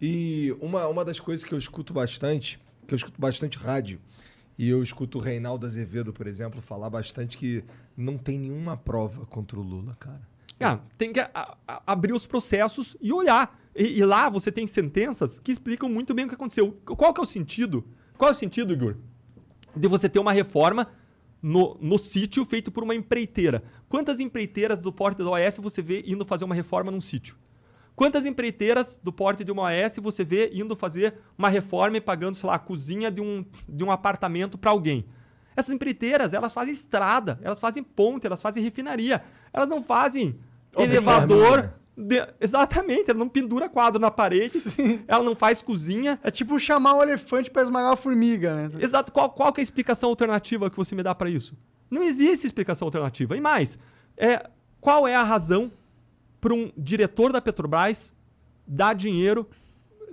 E uma das coisas que eu escuto bastante rádio, e eu escuto o Reinaldo Azevedo, por exemplo, falar bastante que não tem nenhuma prova contra o Lula, cara. Tem que abrir os processos e olhar. E lá você tem sentenças que explicam muito bem o que aconteceu. Qual que é o sentido? Qual é o sentido, Igor? De você ter uma reforma no sítio feito por uma empreiteira. Quantas empreiteiras do porte da OAS você vê indo fazer uma reforma num sítio? Quantas empreiteiras do porte de uma OAS você vê indo fazer uma reforma e pagando, sei lá, a cozinha de um apartamento para alguém? Essas empreiteiras, elas fazem estrada, elas fazem ponte, elas fazem refinaria. Elas não fazem elevador. Exatamente, ela não pendura quadro na parede, ela não faz cozinha. É tipo chamar um elefante para esmagar a formiga, né? Exato. Qual que é a explicação alternativa que você me dá para isso? Não existe explicação alternativa. E mais, qual é a razão para um diretor da Petrobras dar dinheiro,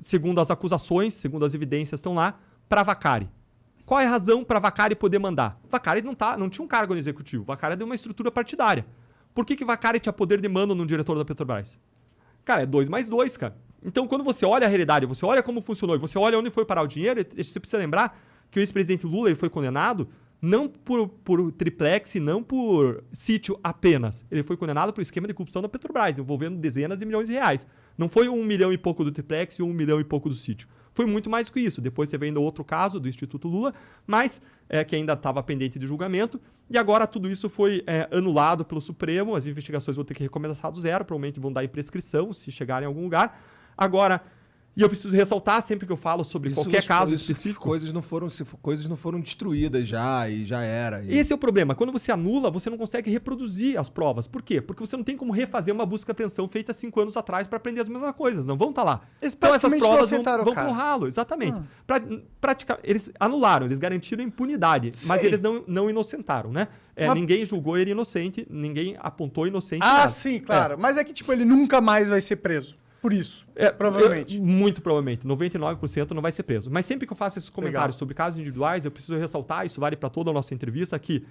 segundo as acusações, segundo as evidências estão lá, para Vaccari? Qual é a razão para Vaccari poder mandar? Vaccari não tinha um cargo no executivo. Vaccari é de uma estrutura partidária. Por que Vaccari tinha poder de mando no diretor da Petrobras? Cara, é 2 mais 2, cara. Então, quando você olha a realidade, você olha como funcionou e você olha onde foi parar o dinheiro, você precisa lembrar que o ex-presidente Lula ele foi condenado não por triplex, não por sítio apenas. Ele foi condenado por esquema de corrupção da Petrobras, envolvendo dezenas de milhões de reais. Não foi 1 milhão e pouco do triplex e 1 milhão e pouco do sítio. Foi muito mais que isso. Depois você vê ainda outro caso do Instituto Lula, mas que ainda estava pendente de julgamento. E agora tudo isso foi anulado pelo Supremo. As investigações vão ter que recomeçar do zero. Provavelmente vão dar em prescrição se chegarem em algum lugar. Agora, e eu preciso ressaltar sempre que eu falo sobre qualquer caso específico. Coisas não foram destruídas já e já era. Esse é o problema. Quando você anula, você não consegue reproduzir as provas. Por quê? Porque você não tem como refazer uma busca-apreensão feita 5 anos atrás para aprender as mesmas coisas. Não vão estar lá. Então essas provas vão para o ralo. Exatamente. Eles anularam, eles garantiram impunidade, mas eles não inocentaram, né? Ninguém julgou ele inocente, ninguém apontou inocente. Sim, claro. Mas é que ele nunca mais vai ser preso. Por isso, provavelmente. Muito provavelmente. 99% não vai ser preso. Mas sempre que eu faço esses comentários sobre casos individuais, eu preciso ressaltar, isso vale para toda a nossa entrevista, que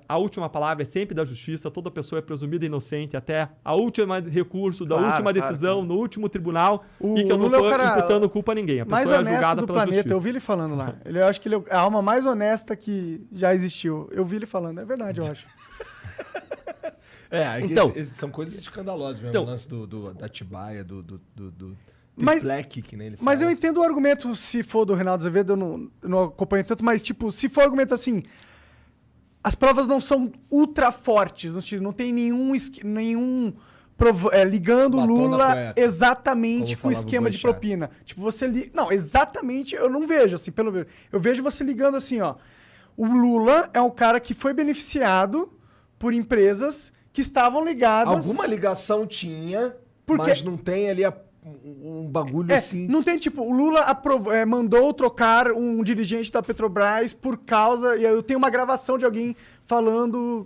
a última palavra é sempre da justiça, toda pessoa é presumida inocente até a última recurso, da última decisão, no último tribunal, e que eu não estou imputando culpa a ninguém. A pessoa é julgada pela justiça. Eu vi ele falando lá. Eu acho que ele é a alma mais honesta que já existiu. Eu vi ele falando. É verdade, eu acho. Então, são coisas escandalosas mesmo, o lance da Atibaia, do triplec, que nem ele fala. Mas eu entendo o argumento, se for do Reinaldo Azevedo, eu não acompanho tanto, mas se for argumento assim, as provas não são ultra fortes, não tem nenhum ligando o Lula exatamente com o esquema de propina. Não, exatamente, eu não vejo, assim, eu vejo você ligando assim, ó, o Lula é um cara que foi beneficiado por empresas que estavam ligadas... Alguma ligação tinha, mas não tem ali um bagulho assim... Não tem, o Lula mandou trocar um dirigente da Petrobras por causa... E eu tenho uma gravação de alguém falando,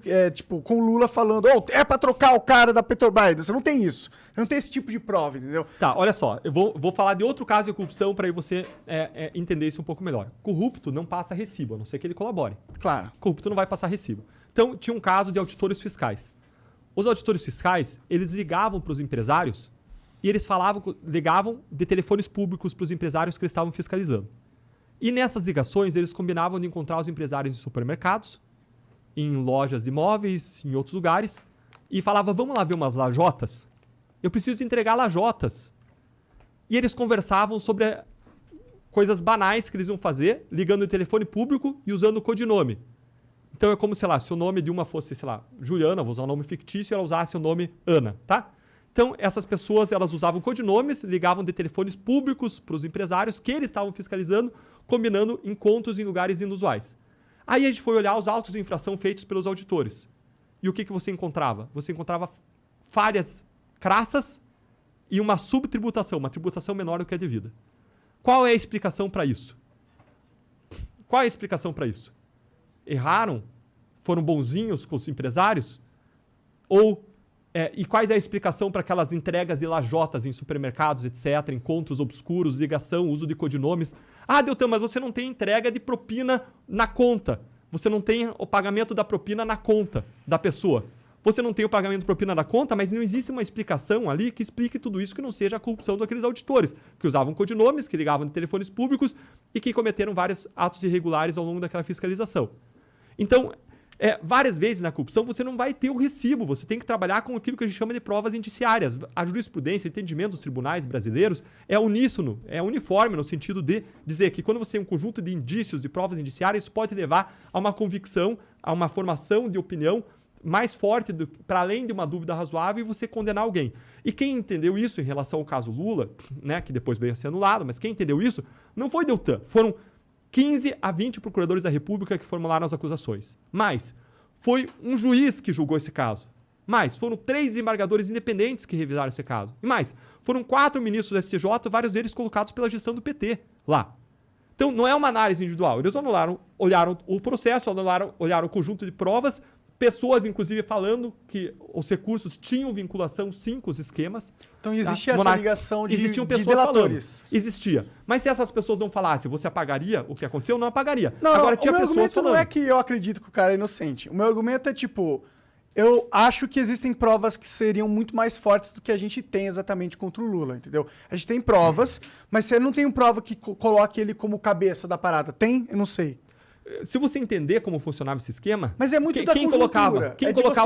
com o Lula falando, é pra trocar o cara da Petrobras. Você não tem isso. Você não tem esse tipo de prova, entendeu? Tá, olha só. Eu vou falar de outro caso de corrupção para aí você entender isso um pouco melhor. Corrupto não passa recibo, a não ser que ele colabore. Claro. Corrupto não vai passar recibo. Então, tinha um caso de auditores fiscais. Os auditores fiscais, eles ligavam para os empresários e eles ligavam de telefones públicos para os empresários que eles estavam fiscalizando. E nessas ligações, eles combinavam de encontrar os empresários em supermercados, em lojas de imóveis, em outros lugares, e falavam, vamos lá ver umas lajotas? Eu preciso entregar lajotas. E eles conversavam sobre coisas banais que eles iam fazer, ligando o telefone público e usando o codinome. Então é como, se o nome de uma fosse, Juliana, vou usar um nome fictício, e ela usasse o nome Ana, tá? Então, essas pessoas, elas usavam codinomes, ligavam de telefones públicos para os empresários que eles estavam fiscalizando, combinando encontros em lugares inusuais. Aí a gente foi olhar os autos de infração feitos pelos auditores. E o que você encontrava? Você encontrava falhas crassas e uma subtributação, uma tributação menor do que a devida. Qual é a explicação para isso? Qual é a explicação para isso? Erraram? Foram bonzinhos com os empresários? E qual é a explicação para aquelas entregas de lajotas em supermercados, etc., encontros obscuros, ligação, uso de codinomes? Deltan, mas você não tem entrega de propina na conta. Você não tem o pagamento da propina na conta da pessoa. você não tem o pagamento de propina da conta, mas não existe uma explicação ali que explique tudo isso que não seja a corrupção daqueles auditores, que usavam codinomes, que ligavam de telefones públicos e que cometeram vários atos irregulares ao longo daquela fiscalização. Então, várias vezes na corrupção você não vai ter o recibo, você tem que trabalhar com aquilo que a gente chama de provas indiciárias. A jurisprudência, o entendimento dos tribunais brasileiros é uníssono, é uniforme no sentido de dizer que quando você tem um conjunto de indícios, de provas indiciárias, isso pode levar a uma convicção, a uma formação de opinião mais forte, para além de uma dúvida razoável, e você condenar alguém. E quem entendeu isso em relação ao caso Lula, né, que depois veio a ser anulado, mas quem entendeu isso não foi Deltan, foram 15 a 20 procuradores da República que formularam as acusações. Mas foi um juiz que julgou esse caso. Mais, foram 3 desembargadores independentes que revisaram esse caso. E mais, foram 4 ministros do STJ, vários deles colocados pela gestão do PT lá. Então, não é uma análise individual. Eles olharam o processo, olharam o conjunto de provas, pessoas, inclusive, falando que os recursos tinham vinculação, sim, com os esquemas. Então, existia essa ligação de delatores. Falando. Existia. Mas se essas pessoas não falassem, você apagaria o que aconteceu? Não apagaria. Não, agora, tinha pessoas falando. O meu argumento não é que eu acredito que o cara é inocente. O meu argumento é, tipo, eu acho que existem provas que seriam muito mais fortes do que a gente tem exatamente contra o Lula, entendeu? A gente tem provas, mas você não tem prova que coloque ele como cabeça da parada. Tem? Eu não sei. Se você entender como funcionava esse esquema... Mas é muito da quem colocava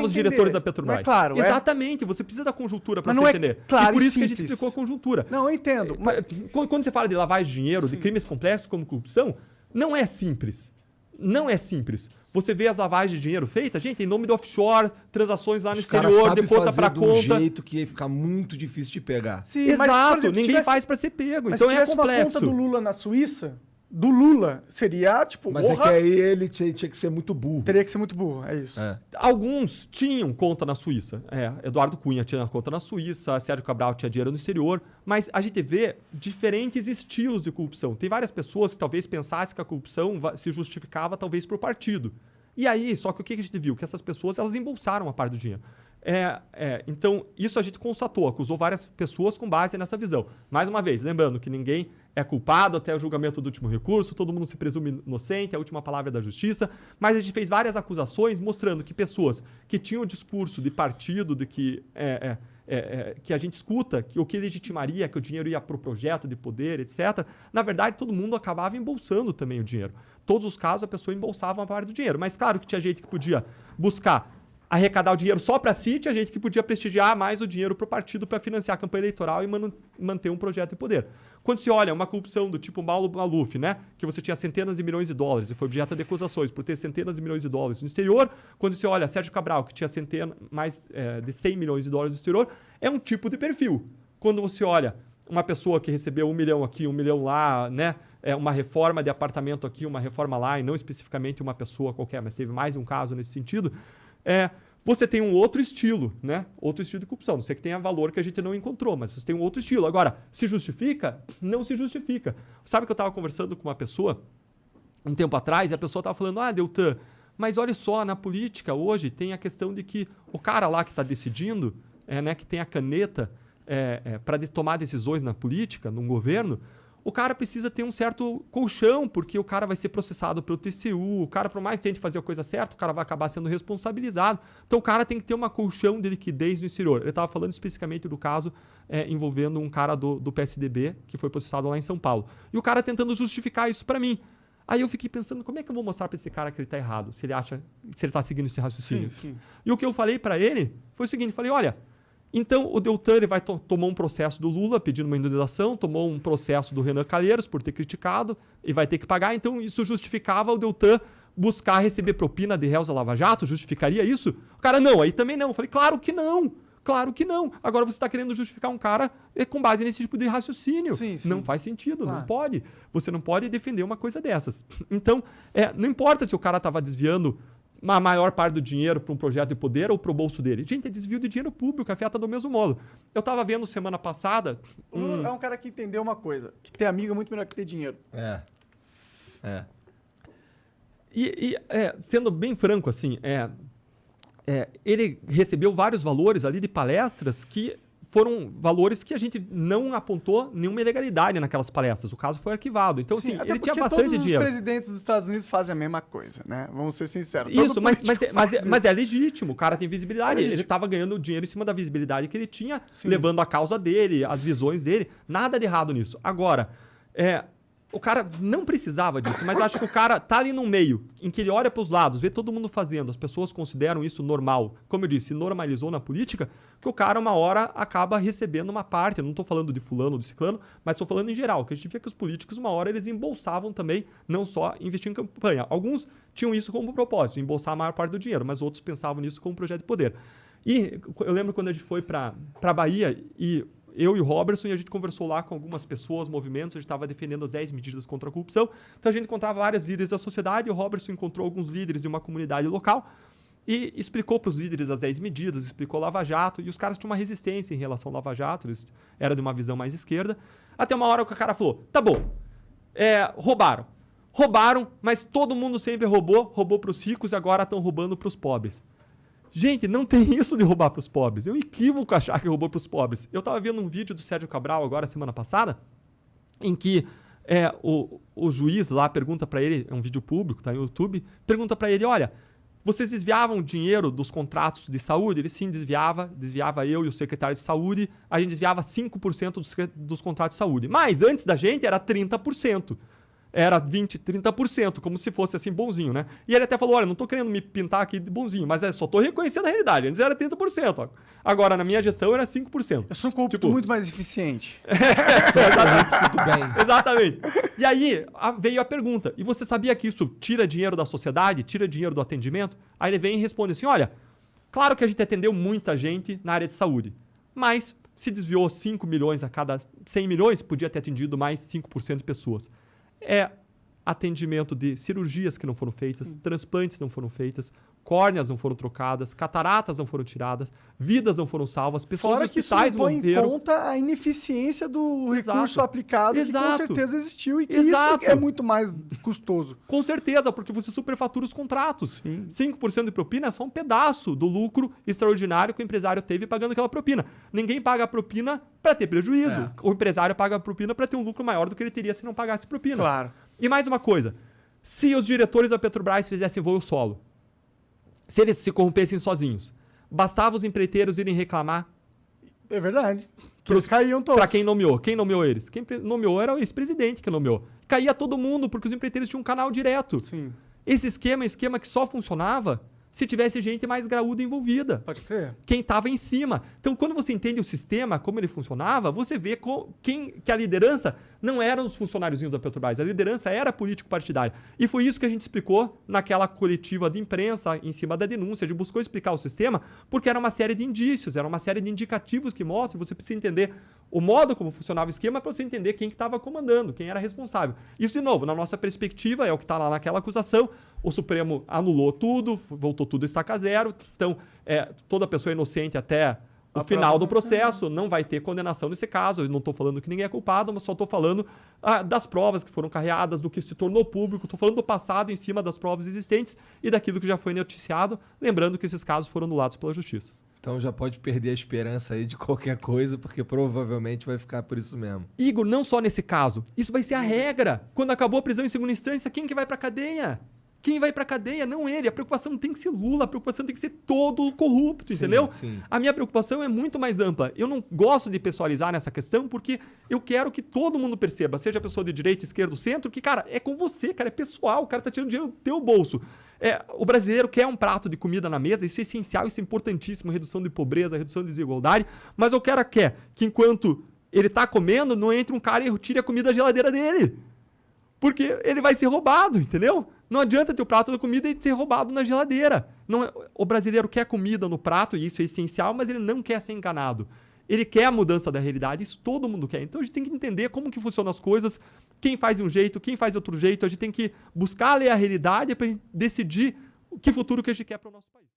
os diretores da Petrobras? É claro. Exatamente. Você precisa da conjuntura para você entender. Claro, e por isso que a gente explicou a conjuntura. Não, eu entendo. Mas... Quando você fala de lavagem de dinheiro, de crimes complexos como corrupção, não é simples. Não é simples. Você vê as lavagens de dinheiro feitas, gente, em nome do offshore, transações lá no exterior, de conta para conta. De um jeito que ia ficar muito difícil de pegar. Sim, exato. Mas, por exemplo, ninguém faz para ser pego. Então é complexo. Se tivesse uma conta do Lula na Suíça... Do Lula, seria, tipo... Mas é que aí ele tinha que ser muito burro. Teria que ser muito burro, é isso. Alguns tinham conta na Suíça. Eduardo Cunha tinha conta na Suíça, Sérgio Cabral tinha dinheiro no exterior. Mas a gente vê diferentes estilos de corrupção. Tem várias pessoas que talvez pensassem que a corrupção se justificava talvez por partido. E aí, só que o que a gente viu? Que essas pessoas, elas embolsaram a parte do dinheiro. Então, isso a gente constatou, acusou várias pessoas com base nessa visão. Mais uma vez, lembrando que ninguém é culpado até o julgamento do último recurso, todo mundo se presume inocente, a última palavra é da justiça, mas a gente fez várias acusações mostrando que pessoas que tinham o discurso de partido, de que a gente escuta, que o que legitimaria que o dinheiro ia para o projeto de poder, etc., na verdade, todo mundo acabava embolsando também o dinheiro. Todos os casos, a pessoa embolsava uma parte do dinheiro. Mas claro que tinha gente que podia buscar arrecadar o dinheiro só para si, tinha gente que podia prestigiar mais o dinheiro para o partido para financiar a campanha eleitoral e manter um projeto de poder. Quando se olha uma corrupção do tipo Paulo Maluf, né, que você tinha centenas de milhões de dólares e foi objeto de acusações por ter centenas de milhões de dólares no exterior, quando se olha Sérgio Cabral, que tinha mais de 100 milhões de dólares no exterior, é um tipo de perfil. Quando você olha uma pessoa que recebeu 1 milhão aqui, 1 milhão lá, né, uma reforma de apartamento aqui, uma reforma lá, e não especificamente uma pessoa qualquer, mas teve mais um caso nesse sentido, você tem um outro estilo, né? Outro estilo de corrupção. Não sei que tenha valor que a gente não encontrou, mas você tem um outro estilo. Agora, se justifica? Não se justifica. Sabe que eu estava conversando com uma pessoa um tempo atrás e a pessoa estava falando, Deltan, mas olha só, na política hoje tem a questão de que o cara lá que está decidindo, né, que tem a caneta para tomar decisões na política, num governo, o cara precisa ter um certo colchão, porque o cara vai ser processado pelo TCU, o cara, por mais que tente fazer a coisa certa, o cara vai acabar sendo responsabilizado. Então, o cara tem que ter uma colchão de liquidez no exterior. Ele estava falando especificamente do caso envolvendo um cara do PSDB, que foi processado lá em São Paulo. E o cara tentando justificar isso para mim. Aí eu fiquei pensando, como é que eu vou mostrar para esse cara que ele está errado, se ele está seguindo esse raciocínio? Sim. E o que eu falei para ele foi o seguinte, falei, olha, então o Deltan ele tomou um processo do Lula pedindo uma indenização, tomou um processo do Renan Calheiros por ter criticado e vai ter que pagar, então isso justificava o Deltan buscar receber propina de réus da Lava Jato? Justificaria isso? O cara, não, aí também não. Eu falei, claro que não. Claro que não. Agora você está querendo justificar um cara com base nesse tipo de raciocínio. Sim. Não faz sentido, claro. Não pode. Você não pode defender uma coisa dessas. Então, não importa se o cara estava desviando a maior parte do dinheiro para um projeto de poder ou para o bolso dele. Gente, é desvio de dinheiro público, afeta do mesmo modo. Eu estava vendo semana passada... É um cara que entendeu uma coisa, que ter amigo é muito melhor que ter dinheiro. Sendo bem franco, assim, ele recebeu vários valores ali de palestras que foram valores que a gente não apontou nenhuma ilegalidade naquelas palestras. O caso foi arquivado. Então, Sim, assim, ele tinha bastante dinheiro. Todos os presidentes dos Estados Unidos fazem a mesma coisa, né? Vamos ser sinceros. Isso, mas é legítimo. O cara tem visibilidade. Ele estava ganhando dinheiro em cima da visibilidade que ele tinha, levando a causa dele, as visões dele. Nada de errado nisso. Agora, o cara não precisava disso, mas acho que o cara tá ali no meio, em que ele olha para os lados, vê todo mundo fazendo, as pessoas consideram isso normal. Como eu disse, normalizou na política, que o cara uma hora acaba recebendo uma parte. Eu não estou falando de fulano ou de ciclano, mas estou falando em geral, que a gente vê que os políticos uma hora eles embolsavam também, não só investir em campanha. Alguns tinham isso como propósito, embolsar a maior parte do dinheiro, mas outros pensavam nisso como projeto de poder. E eu lembro quando a gente foi para Bahia e eu e o Robertson, e a gente conversou lá com algumas pessoas, movimentos, a gente estava defendendo as 10 medidas contra a corrupção. Então a gente encontrava vários líderes da sociedade, e o Robertson encontrou alguns líderes de uma comunidade local e explicou para os líderes as 10 medidas, explicou Lava Jato, e os caras tinham uma resistência em relação ao Lava Jato, eles eram de uma visão mais esquerda. Até uma hora que o cara falou, tá bom, roubaram, mas todo mundo sempre roubou para os ricos e agora estão roubando para os pobres. Gente, não tem isso de roubar para os pobres. É um equívoco achar que roubou para os pobres. Eu estava vendo um vídeo do Sérgio Cabral agora, semana passada, em que o juiz lá pergunta para ele, é um vídeo público, tá no YouTube, pergunta para ele, olha, vocês desviavam dinheiro dos contratos de saúde? Ele sim desviava eu e o secretário de saúde, a gente desviava 5% dos contratos de saúde. Mas antes da gente era 30%. Era 20%, 30%, como se fosse assim bonzinho, né? E ele até falou, olha, não tô querendo me pintar aqui de bonzinho, mas só tô reconhecendo a realidade. Antes era 30%, ó. Agora, na minha gestão, era 5%. Eu sou um corrupto muito mais eficiente. Muito bem. Exatamente. E aí, veio a pergunta, e você sabia que isso tira dinheiro da sociedade, tira dinheiro do atendimento? Aí ele vem e responde assim, olha, claro que a gente atendeu muita gente na área de saúde, mas se desviou 5 milhões a cada 100 milhões, podia ter atendido mais 5% de pessoas. Atendimento de cirurgias que não foram feitas, transplantes não foram feitas, córneas não foram trocadas, cataratas não foram tiradas, vidas não foram salvas, pessoas Fora nos hospitais que isso não põe morreram. em conta a ineficiência do Exato. recurso aplicado, Exato. que com certeza existiu e que Exato. isso é muito mais custoso. Com certeza, porque você superfatura os contratos. Sim. 5% de propina é só um pedaço do lucro extraordinário que o empresário teve pagando aquela propina. Ninguém paga a propina para ter prejuízo. O empresário paga a propina para ter um lucro maior do que ele teria se não pagasse propina. Claro. E mais uma coisa, se os diretores da Petrobras fizessem voo solo, se eles se corrompessem sozinhos, bastava os empreiteiros irem reclamar. É verdade. Que eles caíam todos. Para quem nomeou? Quem nomeou eles? Quem nomeou era o ex-presidente que nomeou. Caía todo mundo, porque os empreiteiros tinham um canal direto. Sim. Esse esquema é um esquema que só funcionava se tivesse gente mais graúda envolvida. Pode crer. Quem estava em cima. Então, quando você entende o sistema, como ele funcionava, você vê que a liderança não eram os funcionáriozinhos da Petrobras, a liderança era político-partidária. E foi isso que a gente explicou naquela coletiva de imprensa, em cima da denúncia. A gente buscou explicar o sistema, porque era uma série de indícios, era uma série de indicativos que mostram, você precisa entender o modo como funcionava o esquema para você entender quem que estava comandando, quem era responsável. Isso, de novo, na nossa perspectiva, é o que está lá naquela acusação. O Supremo anulou tudo, voltou tudo a estaca zero. Então, toda pessoa inocente até o final do processo não vai ter condenação nesse caso. Eu não estou falando que ninguém é culpado, mas só estou falando das provas que foram carreadas, do que se tornou público. Estou falando do passado em cima das provas existentes e daquilo que já foi noticiado. Lembrando que esses casos foram anulados pela Justiça. Então já pode perder a esperança aí de qualquer coisa, porque provavelmente vai ficar por isso mesmo. Igor, não só nesse caso. Isso vai ser a regra. Quando acabou a prisão em segunda instância, quem que vai pra cadeia? Quem vai pra cadeia? Não ele. A preocupação não tem que ser Lula, a preocupação tem que ser todo corrupto, entendeu? Sim. A minha preocupação é muito mais ampla. Eu não gosto de pessoalizar nessa questão, porque eu quero que todo mundo perceba, seja a pessoa de direita, esquerda, centro, que, cara, é com você, cara, é pessoal, o cara tá tirando dinheiro do teu bolso. O brasileiro quer um prato de comida na mesa, isso é essencial, isso é importantíssimo, redução de pobreza, redução de desigualdade, mas o cara quer que enquanto ele tá comendo, não entre um cara e tire a comida da geladeira dele. Porque ele vai ser roubado, entendeu? Não adianta ter o prato da comida e ser roubado na geladeira. O brasileiro quer comida no prato, e isso é essencial, mas ele não quer ser enganado. Ele quer a mudança da realidade, isso todo mundo quer. Então a gente tem que entender como que funcionam as coisas, quem faz de um jeito, quem faz de outro jeito. A gente tem que buscar ler a realidade para decidir que futuro que a gente quer para o nosso país.